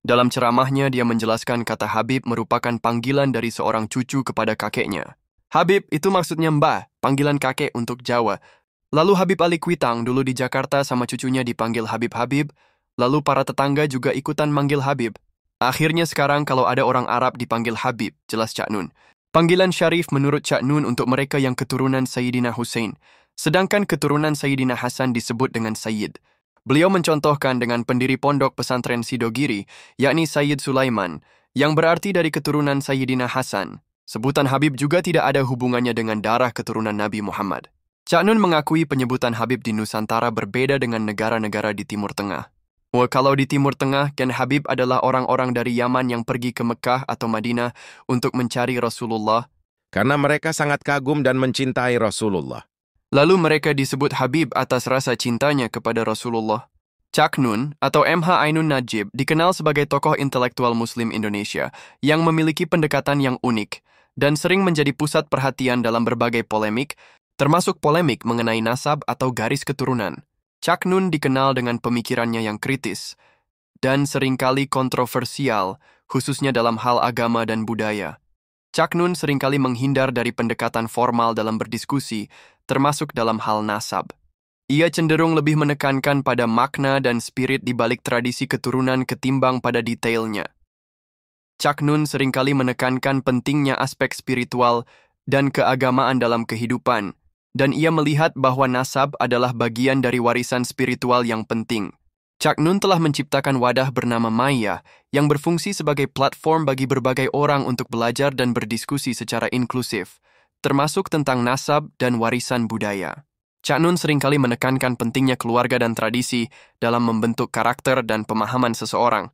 Dalam ceramahnya, dia menjelaskan kata Habib merupakan panggilan dari seorang cucu kepada kakeknya. Habib itu maksudnya mbah, panggilan kakek untuk Jawa. Lalu Habib Ali Kuitang dulu di Jakarta sama cucunya dipanggil Habib-Habib, lalu para tetangga juga ikutan manggil Habib. Akhirnya sekarang kalau ada orang Arab dipanggil Habib, jelas Cak Nun. Panggilan syarif menurut Cak Nun untuk mereka yang keturunan Sayyidina Hussein, sedangkan keturunan Sayyidina Hasan disebut dengan Sayyid. Beliau mencontohkan dengan pendiri pondok pesantren Sidogiri, yakni Sayyid Sulaiman, yang berarti dari keturunan Sayyidina Hasan. Sebutan Habib juga tidak ada hubungannya dengan darah keturunan Nabi Muhammad. Cak Nun mengakui penyebutan Habib di Nusantara berbeda dengan negara-negara di Timur Tengah. Kalau di Timur Tengah, kan Habib adalah orang-orang dari Yaman yang pergi ke Mekah atau Madinah untuk mencari Rasulullah. Karena mereka sangat kagum dan mencintai Rasulullah. Lalu mereka disebut Habib atas rasa cintanya kepada Rasulullah. Cak Nun atau MH Ainun Najib dikenal sebagai tokoh intelektual Muslim Indonesia yang memiliki pendekatan yang unik dan sering menjadi pusat perhatian dalam berbagai polemik, termasuk polemik mengenai nasab atau garis keturunan. Cak Nun dikenal dengan pemikirannya yang kritis dan seringkali kontroversial, khususnya dalam hal agama dan budaya. Cak Nun seringkali menghindar dari pendekatan formal dalam berdiskusi, termasuk dalam hal nasab. Ia cenderung lebih menekankan pada makna dan spirit di balik tradisi keturunan ketimbang pada detailnya. Cak Nun seringkali menekankan pentingnya aspek spiritual dan keagamaan dalam kehidupan, dan ia melihat bahwa nasab adalah bagian dari warisan spiritual yang penting. Cak Nun telah menciptakan wadah bernama Maya yang berfungsi sebagai platform bagi berbagai orang untuk belajar dan berdiskusi secara inklusif, termasuk tentang nasab dan warisan budaya. Cak Nun seringkali menekankan pentingnya keluarga dan tradisi dalam membentuk karakter dan pemahaman seseorang.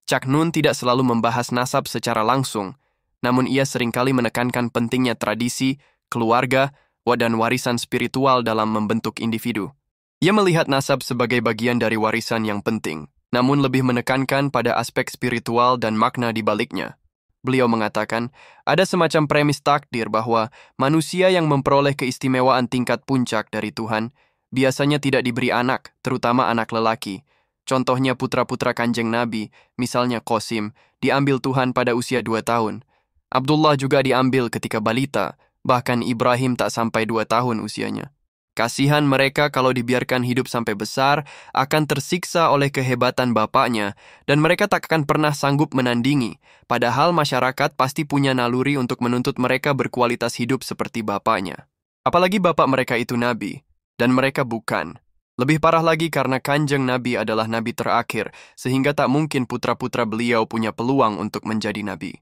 Cak Nun tidak selalu membahas nasab secara langsung, namun ia seringkali menekankan pentingnya tradisi, keluarga, dan warisan spiritual dalam membentuk individu. Ia melihat nasab sebagai bagian dari warisan yang penting, namun lebih menekankan pada aspek spiritual dan makna di baliknya. Beliau mengatakan, ada semacam premis takdir bahwa manusia yang memperoleh keistimewaan tingkat puncak dari Tuhan biasanya tidak diberi anak, terutama anak lelaki. Contohnya putra-putra Kanjeng Nabi, misalnya Qasim, diambil Tuhan pada usia 2 tahun. Abdullah juga diambil ketika balita, bahkan Ibrahim tak sampai 2 tahun usianya. Kasihan mereka kalau dibiarkan hidup sampai besar akan tersiksa oleh kehebatan bapaknya dan mereka tak akan pernah sanggup menandingi, padahal masyarakat pasti punya naluri untuk menuntut mereka berkualitas hidup seperti bapaknya. Apalagi bapak mereka itu nabi, dan mereka bukan. Lebih parah lagi karena Kanjeng Nabi adalah nabi terakhir, sehingga tak mungkin putra-putra beliau punya peluang untuk menjadi nabi.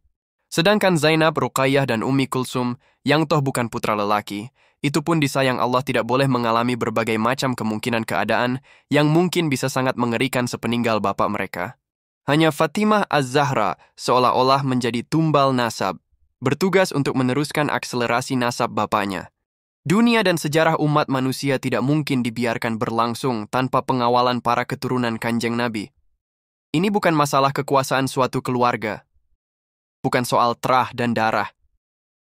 Sedangkan Zainab, Ruqayyah, dan Ummi Kulsum, yang toh bukan putra lelaki, itu pun disayang Allah tidak boleh mengalami berbagai macam kemungkinan keadaan yang mungkin bisa sangat mengerikan sepeninggal bapak mereka. Hanya Fatimah Az-Zahra seolah-olah menjadi tumbal nasab, bertugas untuk meneruskan akselerasi nasab bapaknya. Dunia dan sejarah umat manusia tidak mungkin dibiarkan berlangsung tanpa pengawalan para keturunan Kanjeng Nabi. Ini bukan masalah kekuasaan suatu keluarga, bukan soal terah dan darah.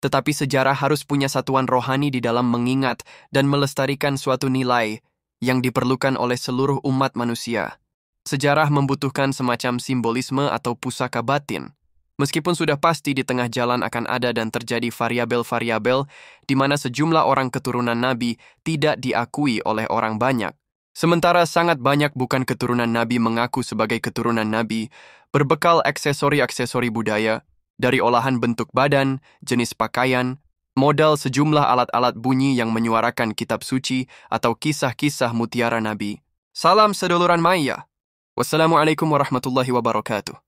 Tetapi sejarah harus punya satuan rohani di dalam mengingat dan melestarikan suatu nilai yang diperlukan oleh seluruh umat manusia. Sejarah membutuhkan semacam simbolisme atau pusaka batin. Meskipun sudah pasti di tengah jalan akan ada dan terjadi variabel-variabel di mana sejumlah orang keturunan Nabi tidak diakui oleh orang banyak. Sementara sangat banyak bukan keturunan Nabi mengaku sebagai keturunan Nabi, berbekal aksesori-aksesori budaya, dari olahan bentuk badan, jenis pakaian, modal sejumlah alat-alat bunyi yang menyuarakan kitab suci atau kisah-kisah mutiara Nabi. Salam seduluran Maya. Wassalamualaikum warahmatullahi wabarakatuh.